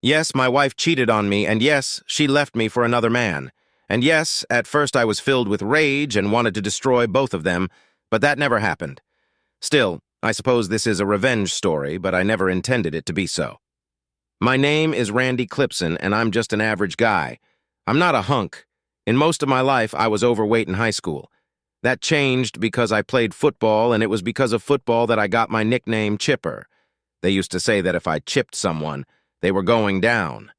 Yes, my wife cheated on me, and yes, she left me for another man. And yes, at first I was filled with rage and wanted to destroy both of them, but that never happened. Still, I suppose this is a revenge story, but I never intended it to be so. My name is Randy Clipson, and I'm just an average guy. I'm not a hunk. In most of my life, I was overweight in high school. That changed because I played football, and it was because of football that I got my nickname Chipper. They used to say that if I chipped someone, they were going down.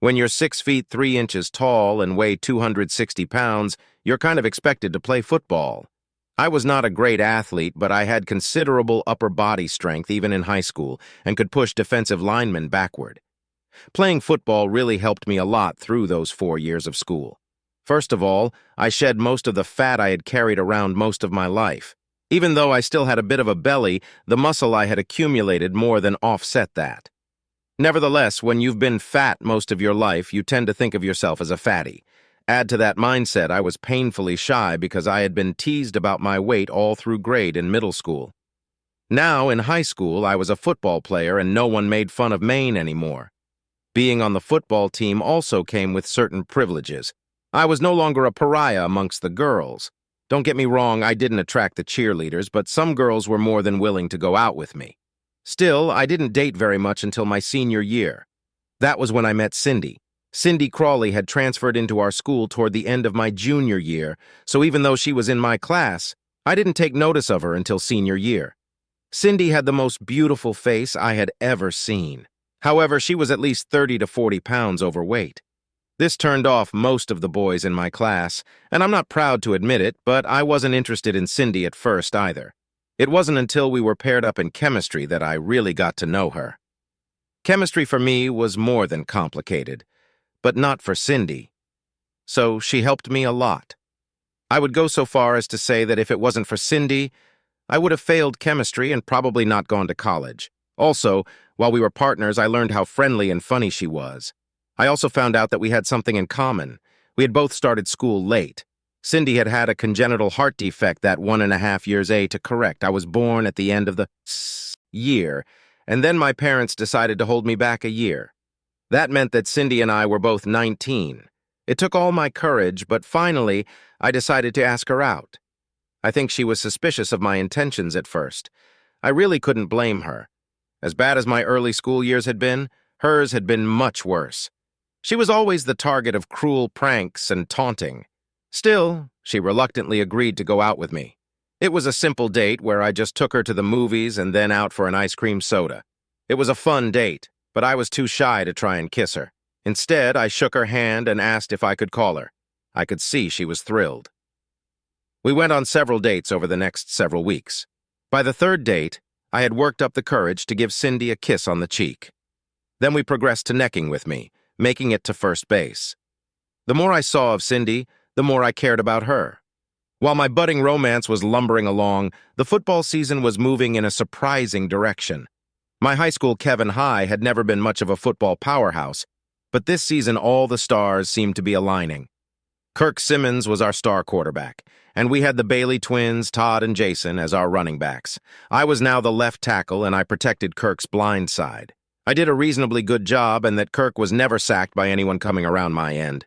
When you're 6 feet 3 inches tall and weigh 260 pounds, you're kind of expected to play football. I was not a great athlete, but I had considerable upper body strength even in high school and could push defensive linemen backward. Playing football really helped me a lot through those 4 years of school. First of all, I shed most of the fat I had carried around most of my life. Even though I still had a bit of a belly, the muscle I had accumulated more than offset that. Nevertheless, when you've been fat most of your life, you tend to think of yourself as a fatty. Add to that mindset, I was painfully shy because I had been teased about my weight all through grade and middle school. Now, in high school, I was a football player and no one made fun of Maine anymore. Being on the football team also came with certain privileges. I was no longer a pariah amongst the girls. Don't get me wrong, I didn't attract the cheerleaders, but some girls were more than willing to go out with me. Still, I didn't date very much until my senior year. That was when I met Cindy. Cindy Crawley had transferred into our school toward the end of my junior year, so even though she was in my class, I didn't take notice of her until senior year. Cindy had the most beautiful face I had ever seen. However, she was at least 30 to 40 pounds overweight. This turned off most of the boys in my class, and I'm not proud to admit it, but I wasn't interested in Cindy at first either. It wasn't until we were paired up in chemistry that I really got to know her. Chemistry for me was more than complicated, but not for Cindy. So she helped me a lot. I would go so far as to say that if it wasn't for Cindy, I would have failed chemistry and probably not gone to college. Also, while we were partners, I learned how friendly and funny she was. I also found out that we had something in common. We had both started school late. Cindy had had a congenital heart defect that 1.5 years to correct. I was born at the end of the year, and then my parents decided to hold me back a year. That meant that Cindy and I were both 19. It took all my courage, but finally, I decided to ask her out. I think she was suspicious of my intentions at first. I really couldn't blame her. As bad as my early school years had been, hers had been much worse. She was always the target of cruel pranks and taunting. Still, she reluctantly agreed to go out with me. It was a simple date where I just took her to the movies and then out for an ice cream soda. It was a fun date, but I was too shy to try and kiss her. Instead, I shook her hand and asked if I could call her. I could see she was thrilled. We went on several dates over the next several weeks. By the third date, I had worked up the courage to give Cindy a kiss on the cheek. Then we progressed to necking with me, making it to first base. The more I saw of Cindy, the more I cared about her. While my budding romance was lumbering along, the football season was moving in a surprising direction. My high school Kevin High had never been much of a football powerhouse, but this season all the stars seemed to be aligning. Kirk Simmons was our star quarterback, and we had the Bailey twins, Todd and Jason, as our running backs. I was now the left tackle, and I protected Kirk's blind side. I did a reasonably good job, and that Kirk was never sacked by anyone coming around my end.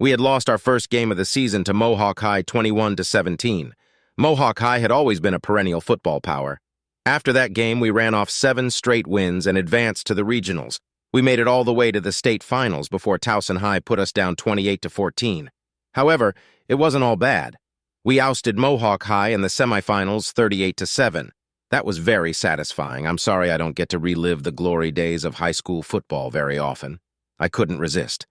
We had lost our first game of the season to Mohawk High 21-17. Mohawk High had always been a perennial football power. After that game, we ran off 7 straight wins and advanced to the regionals. We made it all the way to the state finals before Towson High put us down 28-14. However, it wasn't all bad. We ousted Mohawk High in the semifinals 38-7. That was very satisfying. I'm sorry I don't get to relive the glory days of high school football very often. I couldn't resist.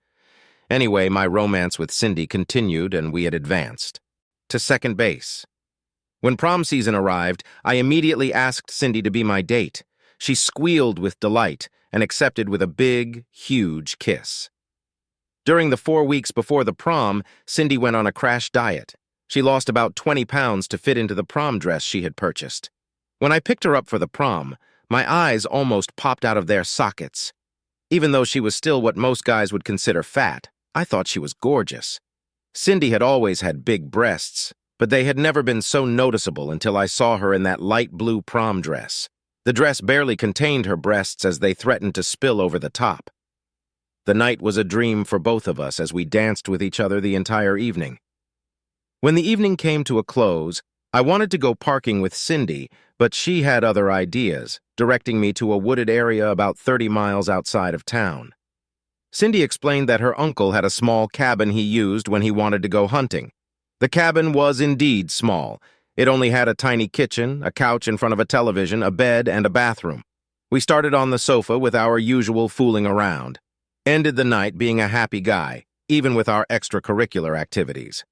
Anyway, my romance with Cindy continued and we had advanced to second base. When prom season arrived, I immediately asked Cindy to be my date. She squealed with delight and accepted with a big, huge kiss. During the 4 weeks before the prom, Cindy went on a crash diet. She lost about 20 pounds to fit into the prom dress she had purchased. When I picked her up for the prom, my eyes almost popped out of their sockets. Even though she was still what most guys would consider fat, I thought she was gorgeous. Cindy had always had big breasts, but they had never been so noticeable until I saw her in that light blue prom dress. The dress barely contained her breasts as they threatened to spill over the top. The night was a dream for both of us as we danced with each other the entire evening. When the evening came to a close, I wanted to go parking with Cindy, but she had other ideas, directing me to a wooded area about 30 miles outside of town. Cindy explained that her uncle had a small cabin he used when he wanted to go hunting. The cabin was indeed small. It only had a tiny kitchen, a couch in front of a television, a bed, and a bathroom. We started on the sofa with our usual fooling around. Ended the night being a happy guy, even with our extracurricular activities.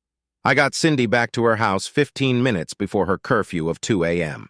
I got Cindy back to her house 15 minutes before her curfew of 2 a.m.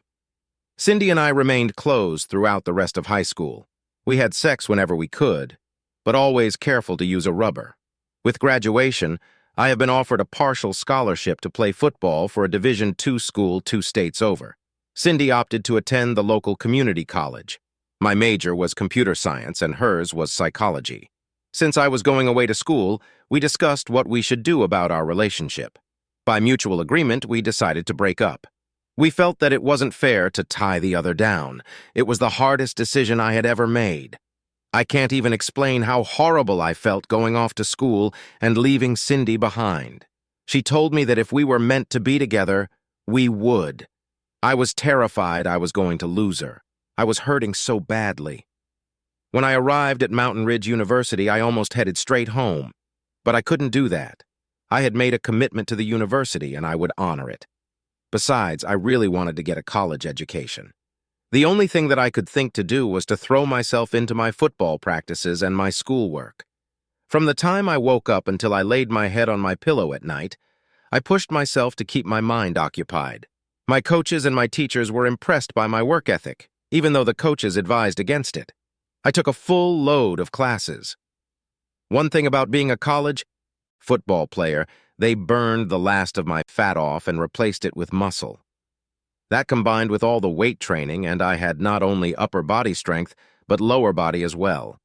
Cindy and I remained close throughout the rest of high school. We had sex whenever we could, but always careful to use a rubber. With graduation, I have been offered a partial scholarship to play football for a Division II school 2 states over. Cindy opted to attend the local community college. My major was computer science and hers was psychology. Since I was going away to school, we discussed what we should do about our relationship. By mutual agreement, we decided to break up. We felt that it wasn't fair to tie the other down. It was the hardest decision I had ever made. I can't even explain how horrible I felt going off to school and leaving Cindy behind. She told me that if we were meant to be together, we would. I was terrified I was going to lose her. I was hurting so badly. When I arrived at Mountain Ridge University, I almost headed straight home. But I couldn't do that. I had made a commitment to the university, and I would honor it. Besides, I really wanted to get a college education. The only thing that I could think to do was to throw myself into my football practices and my schoolwork. From the time I woke up until I laid my head on my pillow at night, I pushed myself to keep my mind occupied. My coaches and my teachers were impressed by my work ethic, even though the coaches advised against it. I took a full load of classes. One thing about being a college football player, they burned the last of my fat off and replaced it with muscle. That combined with all the weight training, and I had not only upper body strength, but lower body as well.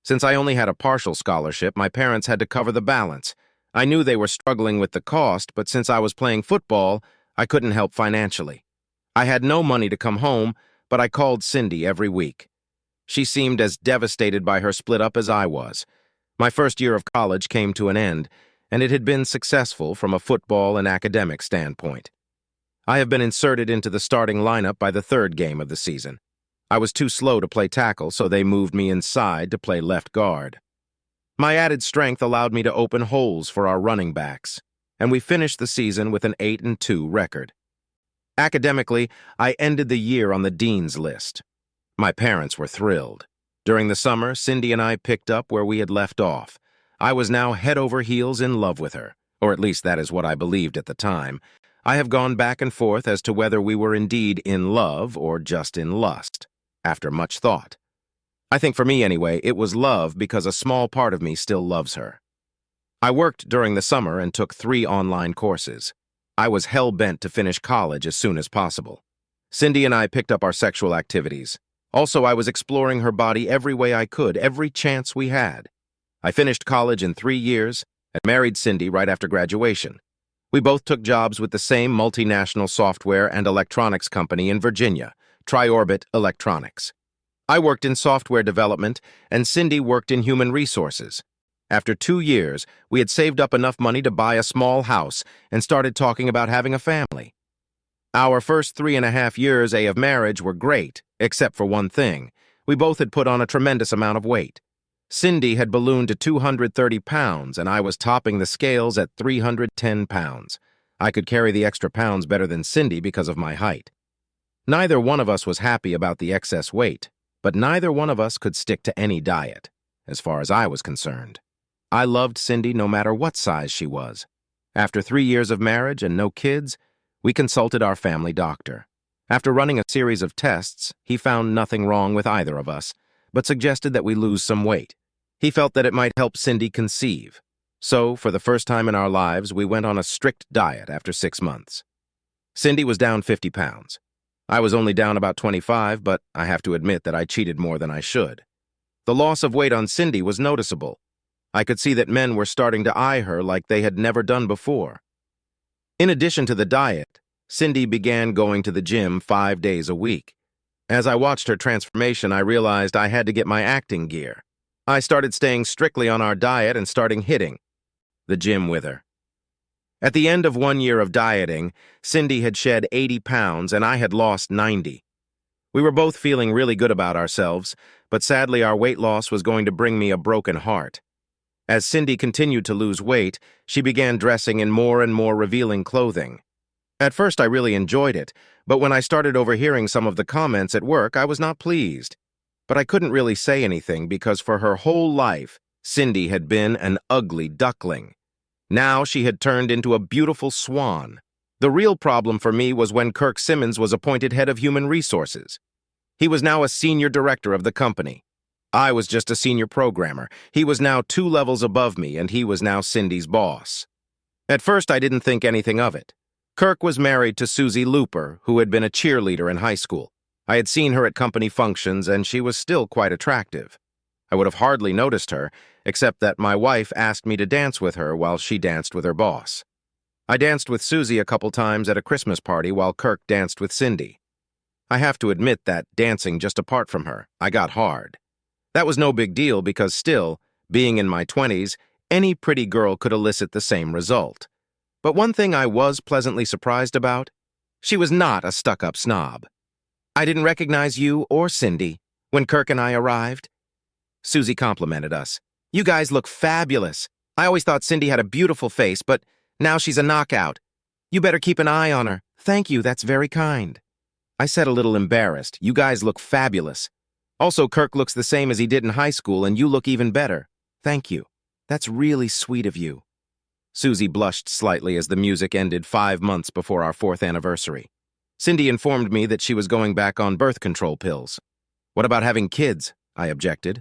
Since I only had a partial scholarship, my parents had to cover the balance. I knew they were struggling with the cost, but since I was playing football, I couldn't help financially. I had no money to come home, but I called Cindy every week. She seemed as devastated by her split up as I was. My first year of college came to an end, and it had been successful from a football and academic standpoint. I have been inserted into the starting lineup by the third game of the season. I was too slow to play tackle, so they moved me inside to play left guard. My added strength allowed me to open holes for our running backs, and we finished the season with an 8-2 record. Academically, I ended the year on the dean's list. My parents were thrilled. During the summer, Cindy and I picked up where we had left off. I was now head over heels in love with her, or at least that is what I believed at the time. I have gone back and forth as to whether we were indeed in love or just in lust, after much thought. I think for me anyway, it was love because a small part of me still loves her. I worked during the summer and took 3 online courses. I was hell-bent to finish college as soon as possible. Cindy and I picked up our sexual activities. Also, I was exploring her body every way I could, every chance we had. I finished college in 3 years and married Cindy right after graduation. We both took jobs with the same multinational software and electronics company in Virginia, Triorbit Electronics. I worked in software development, and Cindy worked in human resources. After 2 years, we had saved up enough money to buy a small house and started talking about having a family. Our first 3.5 years of marriage were great, except for one thing. We both had put on a tremendous amount of weight. Cindy had ballooned to 230 pounds, and I was topping the scales at 310 pounds. I could carry the extra pounds better than Cindy because of my height. Neither one of us was happy about the excess weight, but neither one of us could stick to any diet, as far as I was concerned. I loved Cindy no matter what size she was. After 3 years of marriage and no kids, we consulted our family doctor. After running a series of tests, he found nothing wrong with either of us, but suggested that we lose some weight. He felt that it might help Cindy conceive. So, for the first time in our lives, we went on a strict diet after 6 months. Cindy was down 50 pounds. I was only down about 25, but I have to admit that I cheated more than I should. The loss of weight on Cindy was noticeable. I could see that men were starting to eye her like they had never done before. In addition to the diet, Cindy began going to the gym 5 days a week. As I watched her transformation, I realized I had to get my acting gear. I started staying strictly on our diet and starting hitting the gym with her. At the end of 1 year of dieting, Cindy had shed 80 pounds and I had lost 90. We were both feeling really good about ourselves, but sadly our weight loss was going to bring me a broken heart. As Cindy continued to lose weight, she began dressing in more and more revealing clothing. At first I really enjoyed it, but when I started overhearing some of the comments at work, I was not pleased. But I couldn't really say anything because for her whole life, Cindy had been an ugly duckling. Now she had turned into a beautiful swan. The real problem for me was when Kirk Simmons was appointed head of human resources. He was now a senior director of the company. I was just a senior programmer. He was now 2 levels above me, and he was now Cindy's boss. At first, I didn't think anything of it. Kirk was married to Susie Looper, who had been a cheerleader in high school. I had seen her at company functions, and she was still quite attractive. I would have hardly noticed her, except that my wife asked me to dance with her while she danced with her boss. I danced with Susie a couple times at a Christmas party while Kirk danced with Cindy. I have to admit that, dancing just apart from her, I got hard. That was no big deal because still, being in my 20s, any pretty girl could elicit the same result. But one thing I was pleasantly surprised about, she was not a stuck-up snob. I didn't recognize you or Cindy when Kirk and I arrived. Susie complimented us. You guys look fabulous. I always thought Cindy had a beautiful face, but now she's a knockout. You better keep an eye on her. Thank you, that's very kind. I said a little embarrassed. You guys look fabulous. Also, Kirk looks the same as he did in high school, and you look even better. Thank you. That's really sweet of you. Susie blushed slightly as the music ended 5 months before our 4th anniversary. Cindy informed me that she was going back on birth control pills. What about having kids? I objected.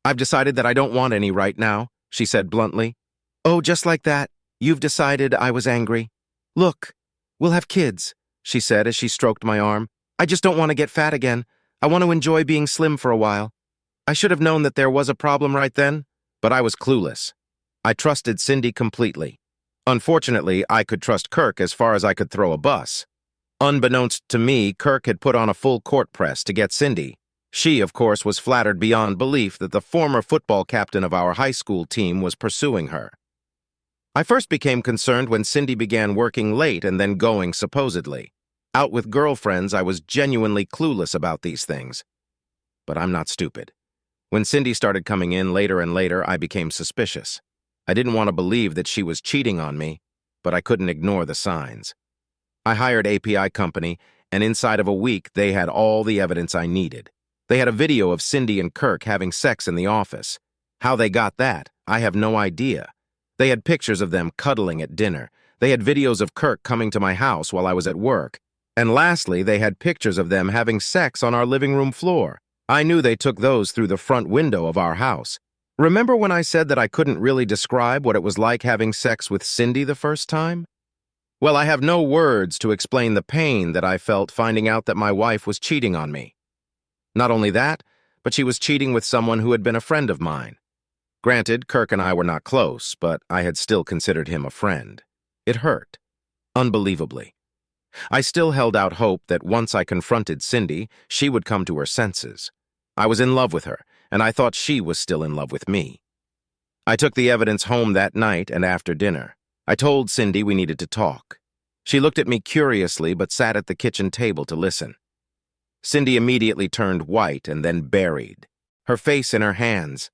I've decided that I don't want any right now, she said bluntly. Oh, just like that. You've decided. I was angry. Look, we'll have kids, she said as she stroked my arm. I just don't want to get fat again. I want to enjoy being slim for a while. I should have known that there was a problem right then, but I was clueless. I trusted Cindy completely. Unfortunately, I could trust Kirk as far as I could throw a bus. Unbeknownst to me, Kirk had put on a full court press to get Cindy. She, of course, was flattered beyond belief that the former football captain of our high school team was pursuing her. I first became concerned when Cindy began working late and then going supposedly. Out with girlfriends, I was genuinely clueless about these things. But I'm not stupid. When Cindy started coming in later and later, I became suspicious. I didn't want to believe that she was cheating on me, but I couldn't ignore the signs. I hired API Company, and inside of a week, they had all the evidence I needed. They had a video of Cindy and Kirk having sex in the office. How they got that, I have no idea. They had pictures of them cuddling at dinner. They had videos of Kirk coming to my house while I was at work. And lastly, they had pictures of them having sex on our living room floor. I knew they took those through the front window of our house. Remember when I said that I couldn't really describe what it was like having sex with Cindy the first time? Well, I have no words to explain the pain that I felt finding out that my wife was cheating on me. Not only that, but she was cheating with someone who had been a friend of mine. Granted, Kirk and I were not close, but I had still considered him a friend. It hurt. Unbelievably. I still held out hope that once I confronted Cindy, she would come to her senses. I was in love with her, and I thought she was still in love with me. I took the evidence home that night and after dinner. I told Cindy we needed to talk. She looked at me curiously but sat at the kitchen table to listen. Cindy immediately turned white and then buried, her face in her hands.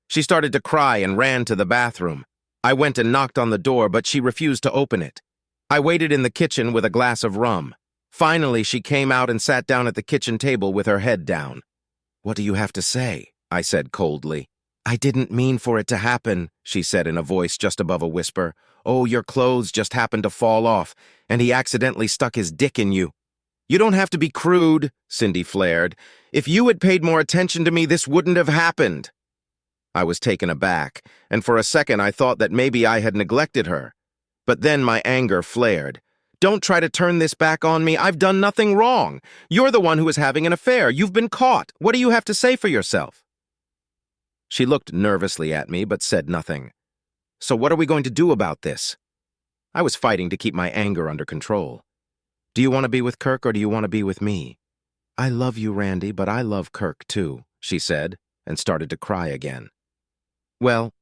She started to cry and ran to the bathroom. I went and knocked on the door, but she refused to open it. I waited in the kitchen with a glass of rum. Finally, she came out and sat down at the kitchen table with her head down. What do you have to say? I said coldly. I didn't mean for it to happen, she said in a voice just above a whisper. Oh, your clothes just happened to fall off, and he accidentally stuck his dick in you. You don't have to be crude, Cindy flared. If you had paid more attention to me, this wouldn't have happened. I was taken aback, and for a second I thought that maybe I had neglected her. But then my anger flared. Don't try to turn this back on me. I've done nothing wrong. You're the one who is having an affair. You've been caught. What do you have to say for yourself? She looked nervously at me but said nothing. So what are we going to do about this? I was fighting to keep my anger under control. Do you want to be with Kirk or do you want to be with me? I love you, Randy, but I love Kirk too, she said. and started to cry again. "Well,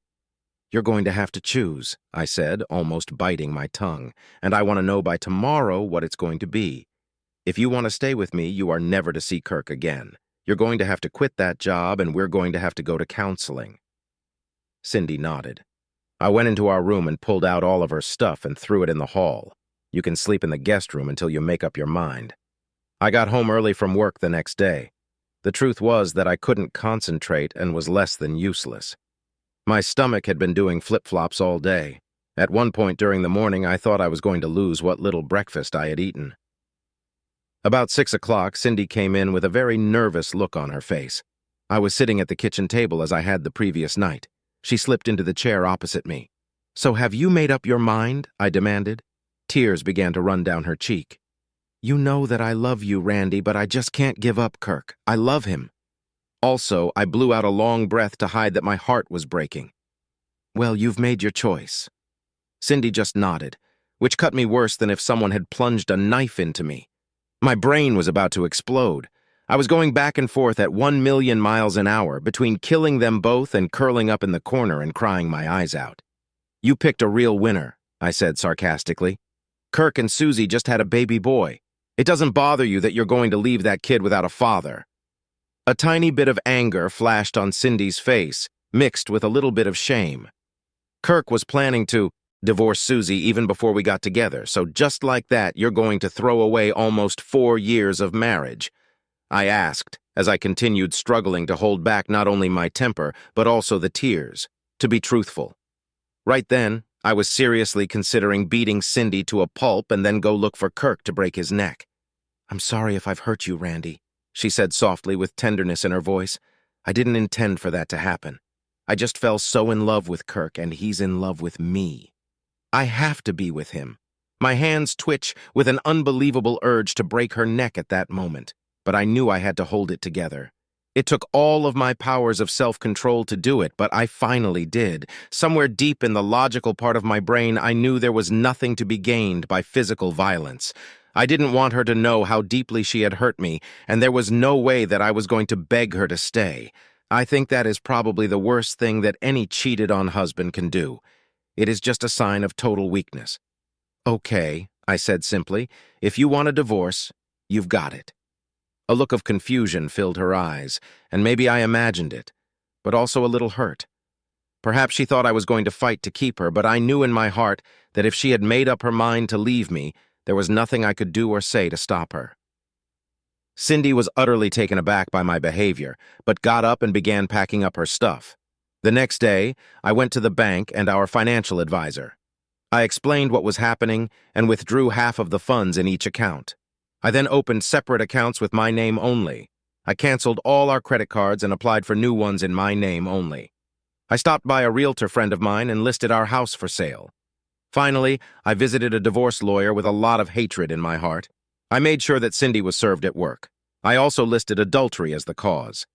you're going to have to choose," I said, almost biting my tongue, "and I want to know by tomorrow what it's going to be. If you want to stay with me, you are never to see Kirk again. You're going to have to quit that job, and we're going to have to go to counseling." Cindy nodded. I went into our room and pulled out all of her stuff and threw it in the hall. "You can sleep in the guest room until you make up your mind." I got home early from work the next day. The truth was that I couldn't concentrate and was less than useless. My stomach had been doing flip-flops all day. At one point during the morning, I thought I was going to lose what little breakfast I had eaten. About 6 o'clock, Cindy came in with a very nervous look on her face. I was sitting at the kitchen table as I had the previous night. She slipped into the chair opposite me. "So have you made up your mind?" I demanded. Tears began to run down her cheek. "You know that I love you, Randy, but I just can't give up Kirk. I love him." Also, I blew out a long breath to hide that my heart was breaking. "Well, you've made your choice." Cindy just nodded, which cut me worse than if someone had plunged a knife into me. My brain was about to explode. I was going back and forth at 1,000,000 miles an hour between killing them both and curling up in the corner and crying my eyes out. "You picked a real winner," I said sarcastically. "Kirk and Susie just had a baby boy. It doesn't bother you that you're going to leave that kid without a father." A tiny bit of anger flashed on Cindy's face, mixed with a little bit of shame. "Kirk was planning to divorce Susie even before we got together, so just like that, you're going to throw away almost 4 years of marriage?" I asked, as I continued struggling to hold back not only my temper, but also the tears, to be truthful. Right then, I was seriously considering beating Cindy to a pulp and then go look for Kirk to break his neck. "I'm sorry if I've hurt you, Randy," she said softly with tenderness in her voice. "I didn't intend for that to happen. I just fell so in love with Kirk, and he's in love with me. I have to be with him." My hands twitch with an unbelievable urge to break her neck at that moment, but I knew I had to hold it together. It took all of my powers of self-control to do it, but I finally did. Somewhere deep in the logical part of my brain, I knew there was nothing to be gained by physical violence. I didn't want her to know how deeply she had hurt me, and there was no way that I was going to beg her to stay. I think that is probably the worst thing that any cheated-on husband can do. It is just a sign of total weakness. "Okay," I said simply, "if you want a divorce, you've got it." A look of confusion filled her eyes, and maybe I imagined it, but also a little hurt. Perhaps she thought I was going to fight to keep her, but I knew in my heart that if she had made up her mind to leave me, there was nothing I could do or say to stop her. Cindy was utterly taken aback by my behavior, but got up and began packing up her stuff. The next day, I went to the bank and our financial advisor. I explained what was happening and withdrew half of the funds in each account. I then opened separate accounts with my name only. I canceled all our credit cards and applied for new ones in my name only. I stopped by a realtor friend of mine and listed our house for sale. Finally, I visited a divorce lawyer with a lot of hatred in my heart. I made sure that Cindy was served at work. I also listed adultery as the cause.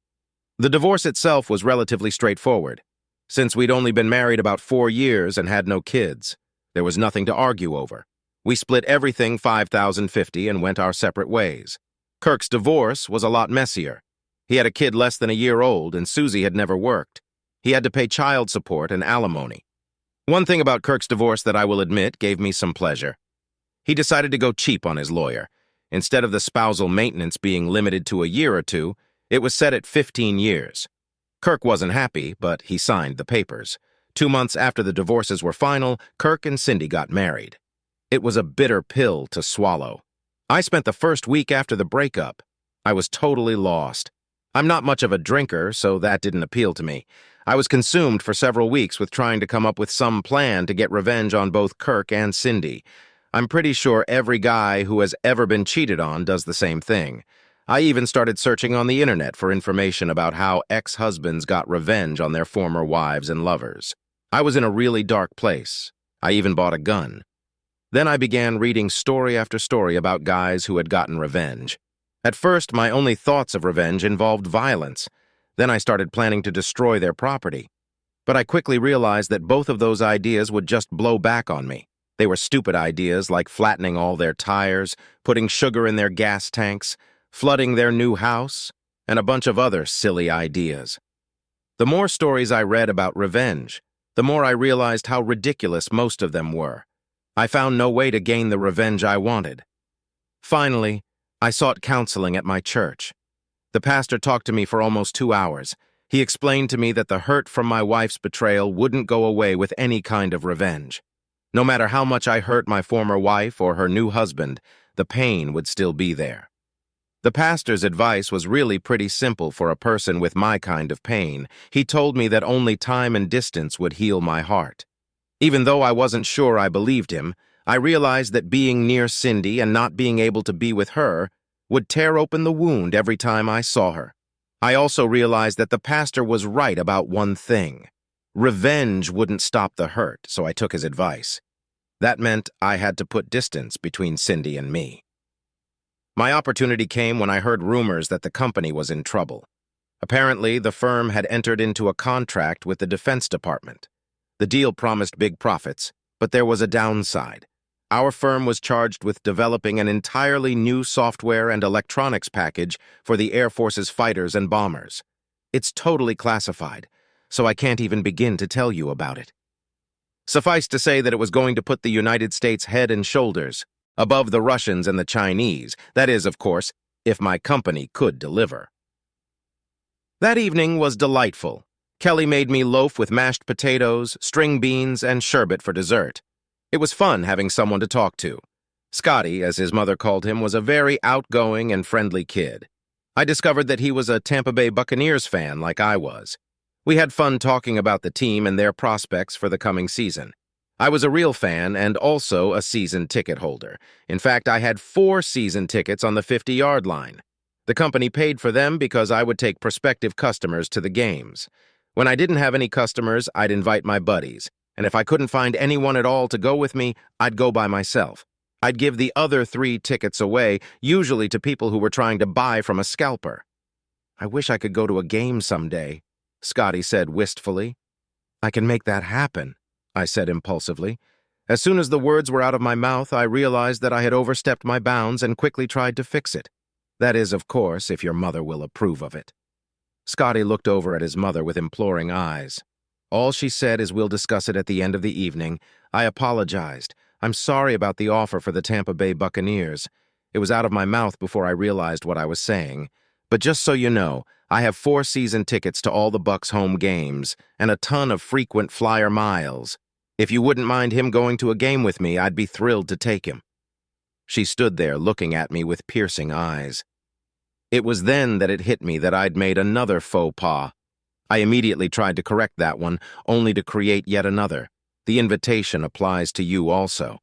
The divorce itself was relatively straightforward. Since we'd only been married about 4 years and had no kids, there was nothing to argue over. We split everything 50-50 and went our separate ways. Kirk's divorce was a lot messier. He had a kid less than a year old, and Susie had never worked. He had to pay child support and alimony. One thing about Kirk's divorce that I will admit gave me some pleasure. He decided to go cheap on his lawyer. Instead of the spousal maintenance being limited to a year or two, it was set at 15 years. Kirk wasn't happy, but he signed the papers. 2 months after the divorces were final, Kirk and Cindy got married. It was a bitter pill to swallow. I spent the first week after the breakup. I was totally lost. I'm not much of a drinker, so that didn't appeal to me. I was consumed for several weeks with trying to come up with some plan to get revenge on both Kirk and Cindy. I'm pretty sure every guy who has ever been cheated on does the same thing. I even started searching on the internet for information about how ex-husbands got revenge on their former wives and lovers. I was in a really dark place. I even bought a gun. Then I began reading story after story about guys who had gotten revenge. At first, my only thoughts of revenge involved violence. Then I started planning to destroy their property. But I quickly realized that both of those ideas would just blow back on me. They were stupid ideas like flattening all their tires, putting sugar in their gas tanks, flooding their new house, and a bunch of other silly ideas. The more stories I read about revenge, the more I realized how ridiculous most of them were. I found no way to gain the revenge I wanted. Finally, I sought counseling at my church. The pastor talked to me for almost 2 hours. He explained to me that the hurt from my wife's betrayal wouldn't go away with any kind of revenge. No matter how much I hurt my former wife or her new husband, the pain would still be there. The pastor's advice was really pretty simple for a person with my kind of pain. He told me that only time and distance would heal my heart. Even though I wasn't sure I believed him, I realized that being near Cindy and not being able to be with her would tear open the wound every time I saw her. I also realized that the pastor was right about one thing. Revenge wouldn't stop the hurt, so I took his advice. That meant I had to put distance between Cindy and me. My opportunity came when I heard rumors that the company was in trouble. Apparently, the firm had entered into a contract with the Defense Department. The deal promised big profits, but there was a downside. Our firm was charged with developing an entirely new software and electronics package for the Air Force's fighters and bombers. It's totally classified, so I can't even begin to tell you about it. Suffice to say that it was going to put the United States head and shoulders above the Russians and the Chinese. That is, of course, if my company could deliver. That evening was delightful. Kelly made me loaf with mashed potatoes, string beans, and sherbet for dessert. It was fun having someone to talk to. Scotty, as his mother called him, was a very outgoing and friendly kid. I discovered that he was a Tampa Bay Buccaneers fan like I was. We had fun talking about the team and their prospects for the coming season. I was a real fan and also a season ticket holder. In fact, I had 4 season tickets on the 50-yard line. The company paid for them because I would take prospective customers to the games. When I didn't have any customers, I'd invite my buddies. And if I couldn't find anyone at all to go with me, I'd go by myself. I'd give the other 3 tickets away, usually to people who were trying to buy from a scalper. I wish I could go to a game someday, Scotty said wistfully. I can make that happen, I said impulsively. As soon as the words were out of my mouth, I realized that I had overstepped my bounds and quickly tried to fix it. That is, of course, if your mother will approve of it. Scotty looked over at his mother with imploring eyes. All she said is we'll discuss it at the end of the evening. I apologized. I'm sorry about the offer for the Tampa Bay Buccaneers. It was out of my mouth before I realized what I was saying. But just so you know, I have 4 season tickets to all the Bucs' home games and a ton of frequent flyer miles. If you wouldn't mind him going to a game with me, I'd be thrilled to take him. She stood there looking at me with piercing eyes. It was then that it hit me that I'd made another faux pas. I immediately tried to correct that one, only to create yet another. The invitation applies to you also.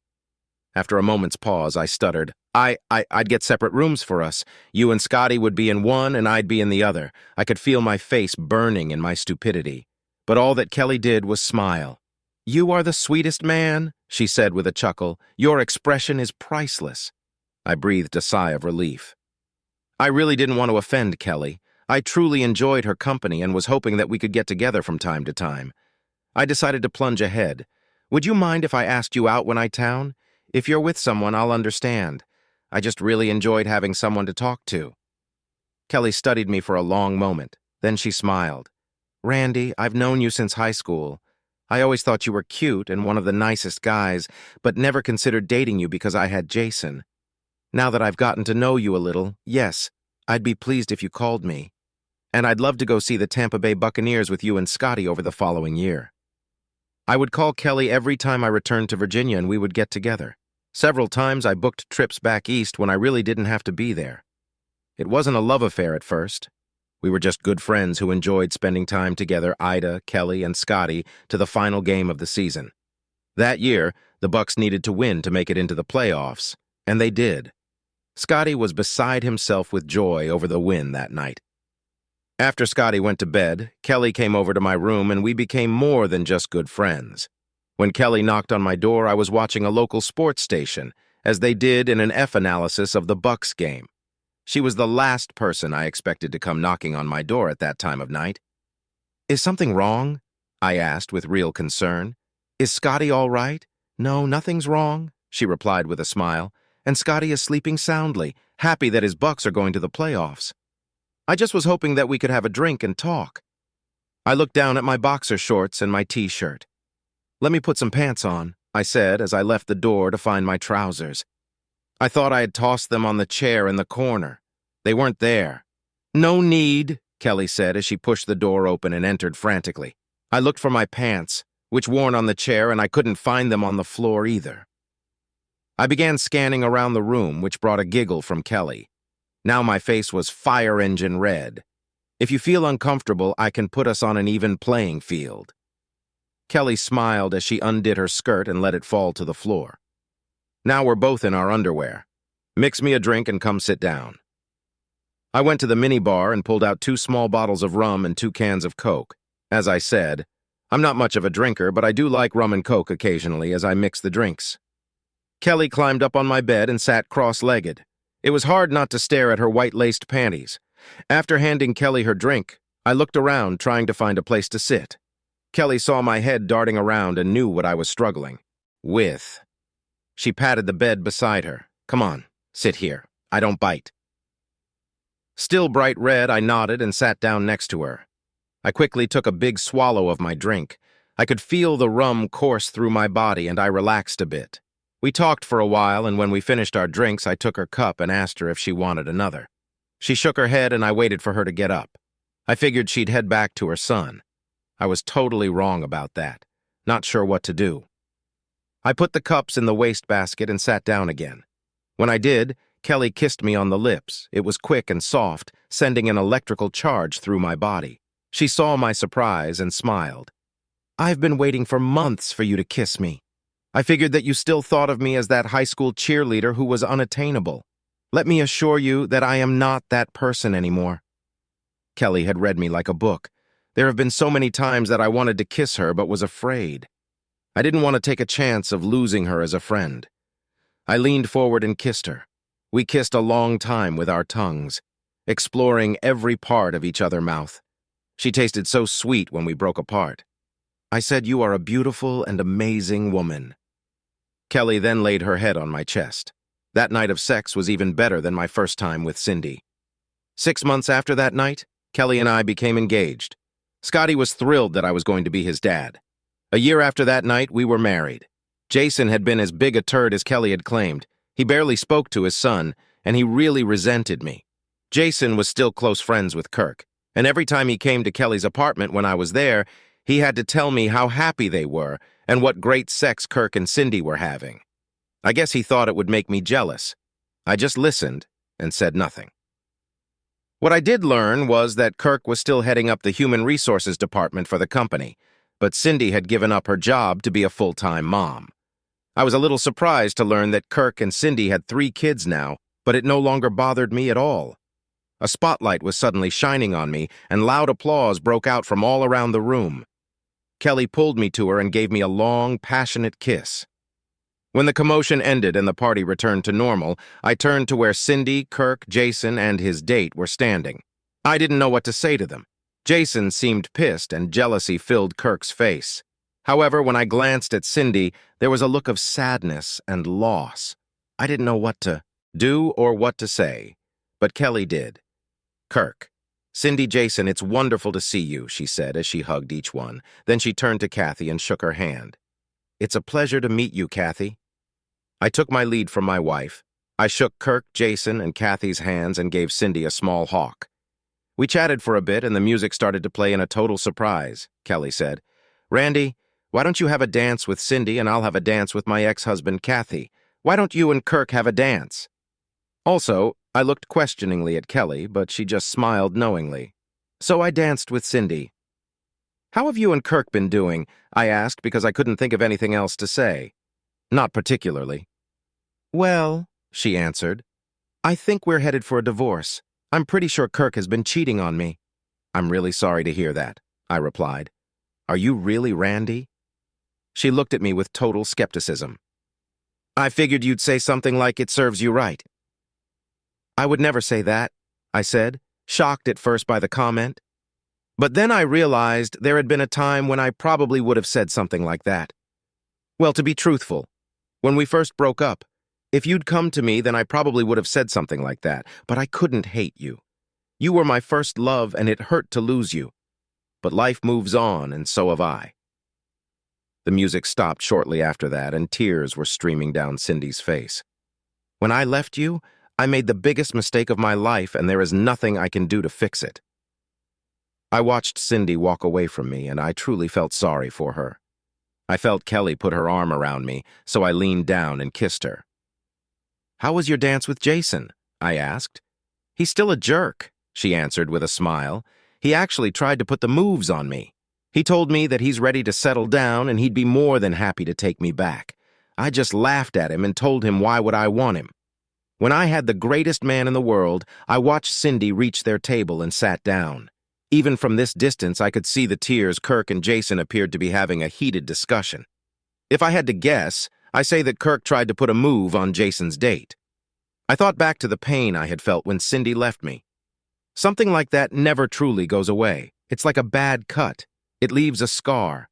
After a moment's pause, I stuttered, I'd get separate rooms for us. You and Scotty would be in one and I'd be in the other. I could feel my face burning in my stupidity. But all that Kelly did was smile. You are the sweetest man, she said with a chuckle. Your expression is priceless. I breathed a sigh of relief. I really didn't want to offend Kelly. I truly enjoyed her company and was hoping that we could get together from time to time. I decided to plunge ahead. Would you mind if I asked you out when I town? If you're with someone, I'll understand. I just really enjoyed having someone to talk to. Kelly studied me for a long moment. Then she smiled. Randy, I've known you since high school. I always thought you were cute and one of the nicest guys, but never considered dating you because I had Jason. Now that I've gotten to know you a little, yes, I'd be pleased if you called me. And I'd love to go see the Tampa Bay Buccaneers with you and Scotty over the following year. I would call Kelly every time I returned to Virginia and we would get together. Several times I booked trips back east when I really didn't have to be there. It wasn't a love affair at first. We were just good friends who enjoyed spending time together, Ida, Kelly, and Scotty, to the final game of the season. That year, the Bucs needed to win to make it into the playoffs, and they did. Scotty was beside himself with joy over the win that night. After Scotty went to bed, Kelly came over to my room and we became more than just good friends. When Kelly knocked on my door, I was watching a local sports station, as they did in an F analysis of the Bucs game. She was the last person I expected to come knocking on my door at that time of night. Is something wrong? I asked with real concern. Is Scotty all right? No, nothing's wrong, she replied with a smile, and Scotty is sleeping soundly, happy that his Bucs are going to the playoffs. I just was hoping that we could have a drink and talk. I looked down at my boxer shorts and my t-shirt. "Let me put some pants on," I said as I left the door to find my trousers. I thought I had tossed them on the chair in the corner. They weren't there. "No need," Kelly said as she pushed the door open and entered frantically. I looked for my pants, which worn on the chair, and I couldn't find them on the floor either. I began scanning around the room, which brought a giggle from Kelly. Now my face was fire engine red. "If you feel uncomfortable, I can put us on an even playing field." Kelly smiled as she undid her skirt and let it fall to the floor. "Now we're both in our underwear. Mix me a drink and come sit down." I went to the minibar and pulled out 2 small bottles of rum and 2 cans of Coke. As I said, I'm not much of a drinker, but I do like rum and Coke occasionally as I mix the drinks. Kelly climbed up on my bed and sat cross-legged. It was hard not to stare at her white-laced panties. After handing Kelly her drink, I looked around trying to find a place to sit. Kelly saw my head darting around and knew what I was struggling with. She patted the bed beside her. "Come on, sit here. I don't bite." Still bright red, I nodded and sat down next to her. I quickly took a big swallow of my drink. I could feel the rum course through my body, and I relaxed a bit. We talked for a while, and when we finished our drinks, I took her cup and asked her if she wanted another. She shook her head, and I waited for her to get up. I figured she'd head back to her son. I was totally wrong about that, not sure what to do. I put the cups in the wastebasket and sat down again. When I did, Kelly kissed me on the lips. It was quick and soft, sending an electrical charge through my body. She saw my surprise and smiled. "I've been waiting for months for you to kiss me. I figured that you still thought of me as that high school cheerleader who was unattainable. Let me assure you that I am not that person anymore." Kelly had read me like a book. There have been so many times that I wanted to kiss her but was afraid. I didn't want to take a chance of losing her as a friend. I leaned forward and kissed her. We kissed a long time with our tongues, exploring every part of each other's mouth. She tasted so sweet when we broke apart. I said, "You are a beautiful and amazing woman." Kelly then laid her head on my chest. That night of sex was even better than my first time with Cindy. 6 months after that night, Kelly and I became engaged. Scotty was thrilled that I was going to be his dad. A year after that night, we were married. Jason had been as big a turd as Kelly had claimed. He barely spoke to his son, and he really resented me. Jason was still close friends with Kirk, and every time he came to Kelly's apartment when I was there, he had to tell me how happy they were and what great sex Kirk and Cindy were having. I guess he thought it would make me jealous. I just listened and said nothing. What I did learn was that Kirk was still heading up the human resources department for the company, but Cindy had given up her job to be a full-time mom. I was a little surprised to learn that Kirk and Cindy had 3 kids now, but it no longer bothered me at all. A spotlight was suddenly shining on me, and loud applause broke out from all around the room. Kelly pulled me to her and gave me a long, passionate kiss. When the commotion ended and the party returned to normal, I turned to where Cindy, Kirk, Jason, and his date were standing. I didn't know what to say to them. Jason seemed pissed, and jealousy filled Kirk's face. However, when I glanced at Cindy, there was a look of sadness and loss. I didn't know what to do or what to say, but Kelly did. "Kirk, Cindy, Jason, it's wonderful to see you," she said as she hugged each one. Then she turned to Kathy and shook her hand. "It's a pleasure to meet you, Kathy." I took my lead from my wife. I shook Kirk, Jason, and Kathy's hands and gave Cindy a small hawk. We chatted for a bit, and the music started to play in a total surprise. Kelly said, "Randy, why don't you have a dance with Cindy and I'll have a dance with my ex-husband, Kathy? Why don't you and Kirk have a dance?" Also, I looked questioningly at Kelly, but she just smiled knowingly. So I danced with Cindy. "How have you and Kirk been doing?" I asked because I couldn't think of anything else to say. "Not particularly." "Well," she answered, "I think we're headed for a divorce. I'm pretty sure Kirk has been cheating on me." "I'm really sorry to hear that," I replied. "Are you really Randy?" She looked at me with total skepticism. "I figured you'd say something like it serves you right." "I would never say that," I said, shocked at first by the comment. But then I realized there had been a time when I probably would have said something like that. Well, to be truthful, when we first broke up, if you'd come to me, then I probably would have said something like that, but I couldn't hate you. You were my first love, and it hurt to lose you. But life moves on, and so have I. The music stopped shortly after that, and tears were streaming down Cindy's face. When I left you, I made the biggest mistake of my life, and there is nothing I can do to fix it. I watched Cindy walk away from me, and I truly felt sorry for her. I felt Kelly put her arm around me, so I leaned down and kissed her. "How was your dance with Jason?" I asked. "He's still a jerk," she answered with a smile. "He actually tried to put the moves on me. He told me that he's ready to settle down and he'd be more than happy to take me back. I just laughed at him and told him why would I want him. When I had the greatest man in the world, I watched Cindy reach their table and sat down. Even from this distance, I could see the tears. Kirk and Jason appeared to be having a heated discussion. If I had to guess, I say that Kirk tried to put a move on Jason's date. I thought back to the pain I had felt when Cindy left me. Something like that never truly goes away. It's like a bad cut. It leaves a scar.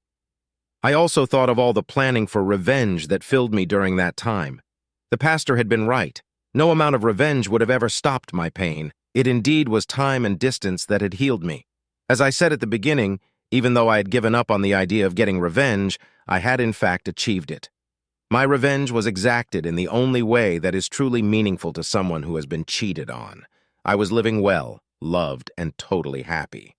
I also thought of all the planning for revenge that filled me during that time. The pastor had been right. No amount of revenge would have ever stopped my pain. It indeed was time and distance that had healed me. As I said at the beginning, even though I had given up on the idea of getting revenge, I had in fact achieved it. My revenge was exacted in the only way that is truly meaningful to someone who has been cheated on. I was living well, loved, and totally happy.